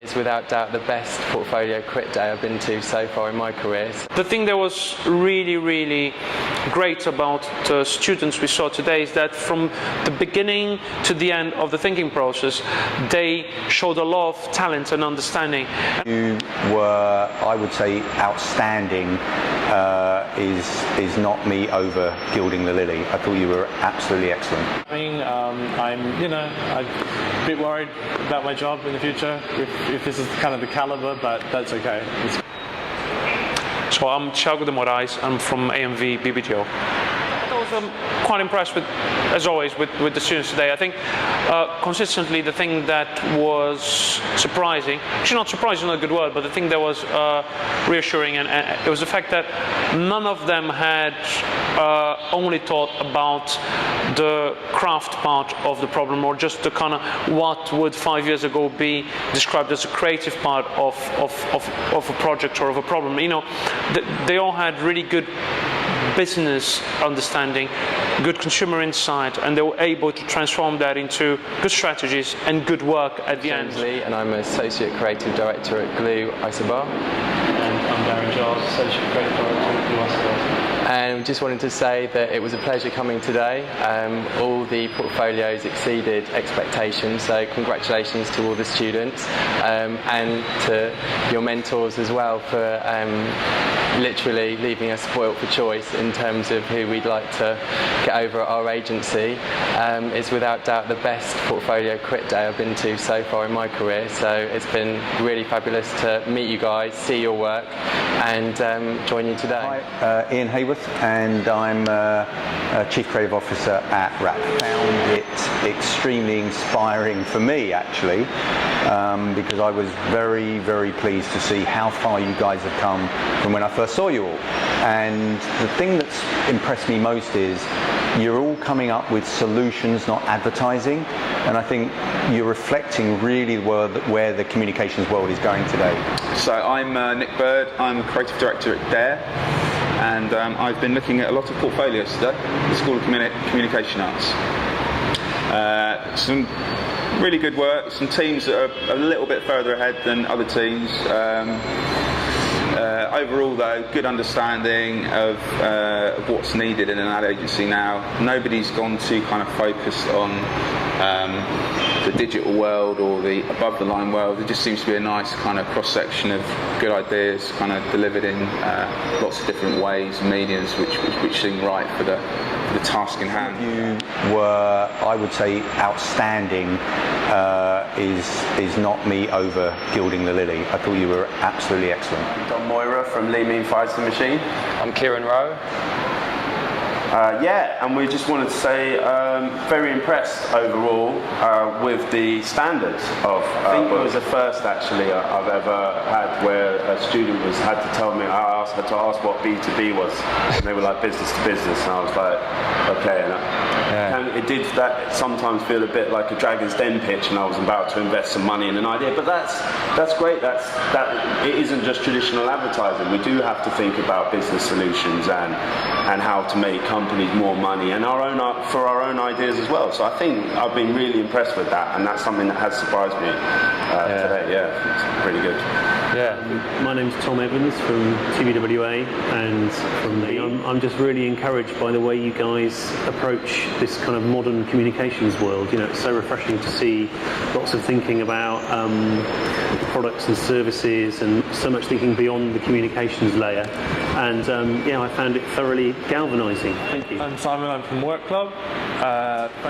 It's without doubt the best portfolio crit day I've been to so far in my career. The thing that was really great about the students we saw today is that from the beginning to the end of the thinking process, they showed a lot of talent and understanding. You were, I would say, outstanding. Is not me over gilding the lily. I thought you were absolutely excellent. I'm a bit worried about my job in the future if this is kind of the caliber, but that's okay. So I'm Thiago de Moraes. I'm from AMV BBTO. I was quite impressed with, as always, with the students today. I think consistently the thing that was surprising, actually not surprising, not a good word, but the thing that was reassuring, and it was the fact that none of them had only thought about the craft part of the problem, or just the kind of what would 5 years ago be described as a creative part of a project or of a problem. You know, they all had really good business understanding, good consumer insight, and they were able to transform that into good strategies and good work at the end. And I'm Associate Creative Director at Glue Isobar. And I'm Darren Giles, Associate Creative Director at Glue Isobar. And just wanted to say that it was a pleasure coming today. All the portfolios exceeded expectations, so congratulations to all the students and to your mentors as well for literally leaving us spoilt for choice in terms of who we'd like to get over at our agency. It's without doubt the best portfolio crit day I've been to so far in my career, so it's been really fabulous to meet you guys, see your work and join you today. Hi, Ian Hayworth, and I'm Chief Creative Officer at Wrap. Found it extremely inspiring for me, actually, because I was very pleased to see how far you guys have come from when I first saw you all. And the thing that's impressed me most is you're all coming up with solutions, not advertising, and I think you're reflecting really where the communications world is going today. So I'm Nick Bird, I'm Creative Director at Dare, and I've been looking at a lot of portfolios today, the School of Communication Arts. Some really good work, some teams that are a little bit further ahead than other teams. Overall though, good understanding of what's needed in an ad agency now. Nobody's gone too kind of focused on the digital world or the above the line world. It just seems to be a nice kind of cross section of good ideas kind of delivered in lots of different ways, mediums which seem right for the task in hand. You were, I would say, outstanding. Is not me over gilding the lily. I thought you were absolutely excellent. Don Moira from Lee Mean Fires the Machine. I'm Kieran Rowe. And we just wanted to say very impressed overall with the standards of I think it was the first actually I've ever had where a student had to tell me, I had to ask what B2B was, and they were like business to business, and I was like, okay, and it did that sometimes feel a bit like a Dragon's Den pitch, and I was about to invest some money in an idea, but that's great. That it isn't just traditional advertising. We do have to think about business solutions and how to make companies more money and for our own ideas as well. So I think I've been really impressed with that, and that's something that has surprised me today. Yeah, it's pretty good. Yeah. My name's Tom Evans from TBWA, and from Lee. I'm just really encouraged by the way you guys approach this kind of modern communications world. You know, it's so refreshing to see lots of thinking about products and services, and so much thinking beyond the communications layer. And I found it thoroughly galvanising. Thank you. I'm Simon, I'm from Work Club.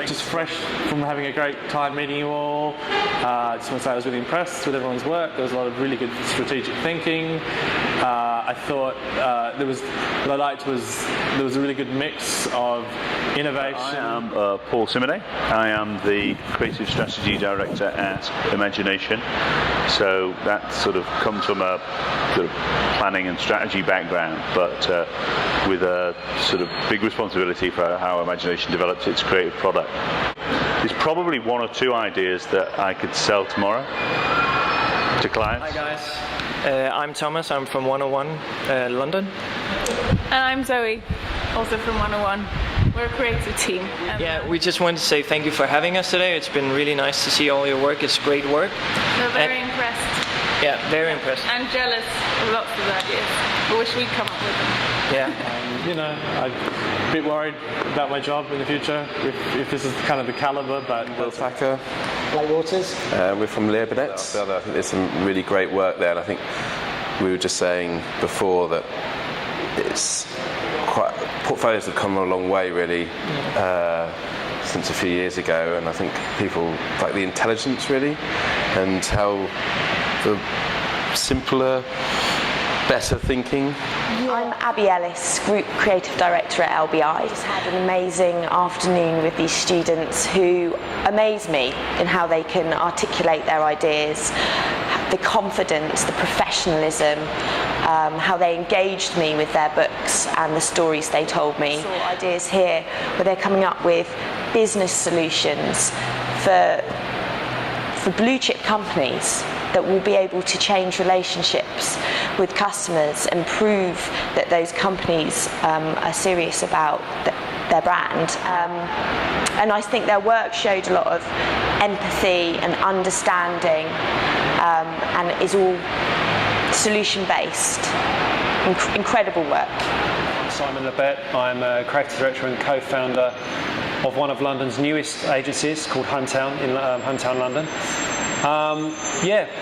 Just fresh from having a great time meeting you all. I just want to say I was really impressed with everyone's work. There was a lot of really good strategic thinking. I thought what I liked was there was a really good mix of innovation. I am Paul Simone. I am the Creative Strategy Director at Imagination. So that sort of comes from a sort of planning and strategy background, but with a sort of big responsibility for how Imagination develops its creative product. There's probably one or two ideas that I could sell tomorrow to clients. Hi guys, I'm Thomas, I'm from 101 London. And I'm Zoe, also from 101. We're a creative team. We just wanted to say thank you for having us today. It's been really nice to see all your work. It's great work. We're very impressed. Yeah, very impressed. And jealous of lots of ideas. I wish we'd come up with them. Yeah. You know, I'm a bit worried about my job in the future, if this is kind of the calibre, but... Will Thacker. Blake Waters. We're from Leopoldnets. I think there's some really great work there, and I think we were just saying before that it's quite... Portfolios have come a long way, really, since a few years ago, and I think people like the intelligence, really, and how the simpler, better thinking. I'm Abby Ellis, Group Creative Director at LBI. I just had an amazing afternoon with these students who amaze me in how they can articulate their ideas, the confidence, the professionalism, how they engaged me with their books and the stories they told me. Ideas here where they're coming up with business solutions for blue chip companies that will be able to change relationships with customers and prove that those companies are serious about their brand. And I think their work showed a lot of empathy and understanding, and is all solution-based. Incredible work. I'm Simon Lebet. I'm a creative director and co-founder of one of London's newest agencies called Hometown in Hometown London.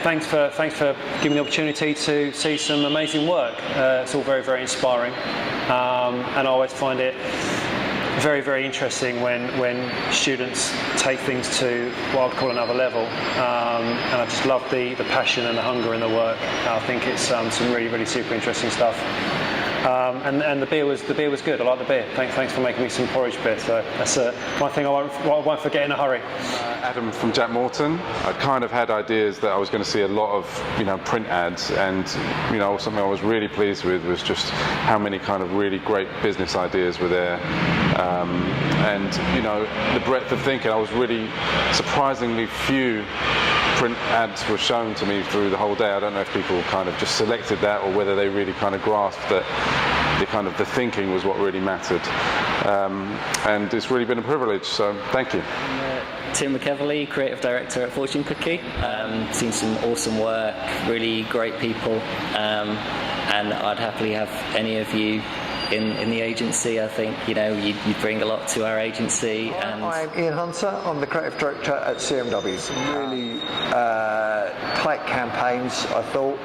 Thanks for giving me the opportunity to see some amazing work. It's all very, very inspiring, and I always find it very, very interesting when students take things to what I'd call another level. And I just love the passion and the hunger in the work. I think it's some really, really super interesting stuff. And the beer was good. I like the beer. Thanks for making me some porridge beer. So that's one thing I won't forget in a hurry. Adam from Jack Morton. I kind of had ideas that I was going to see a lot of print ads, and something I was really pleased with was just how many kind of really great business ideas were there, and the breadth of thinking. I was really surprisingly few print ads were shown to me through the whole day. I don't know if people kind of just selected that or whether they really kind of grasped that the thinking was what really mattered, and it's really been a privilege, so thank you. Tim McEverly, Creative Director at Fortune Cookie. Seen some awesome work, really great people, and I'd happily have any of you in the agency. I think you bring a lot to our agency. And I'm Ian Hunter. I'm the Creative Director at CMW. Some really tight campaigns, I thought.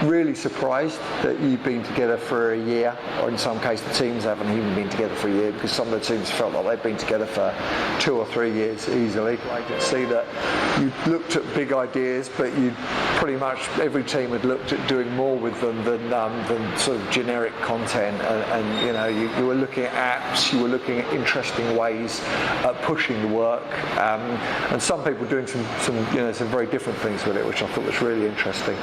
Really surprised that you've been together for a year, or in some cases the teams haven't even been together for a year, because some of the teams felt like they've been together for 2 or 3 years easily. I could see that you looked at big ideas, but you pretty much every team had looked at doing more with them than sort of generic content. And you were looking at apps, you were looking at interesting ways at pushing the work, and some people doing some very different things with it, which I thought was really interesting.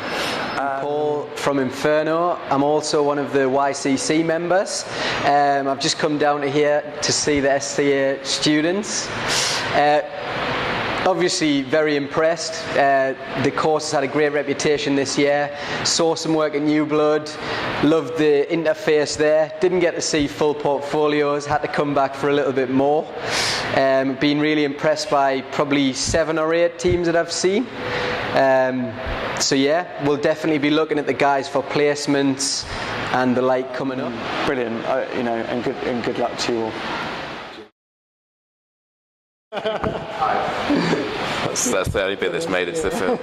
Paul from Inferno. I'm also one of the YCC members. I've just come down to here to see the SCA students. Obviously very impressed. The course has had a great reputation this year. Saw some work at New Blood. Loved the interface there. Didn't get to see full portfolios. Had to come back for a little bit more. Been really impressed by probably 7 or 8 teams that I've seen. So yeah, we'll definitely be looking at the guys for placements and the like coming up. Brilliant, and good luck to you all. That's the only bit that's made it to the film.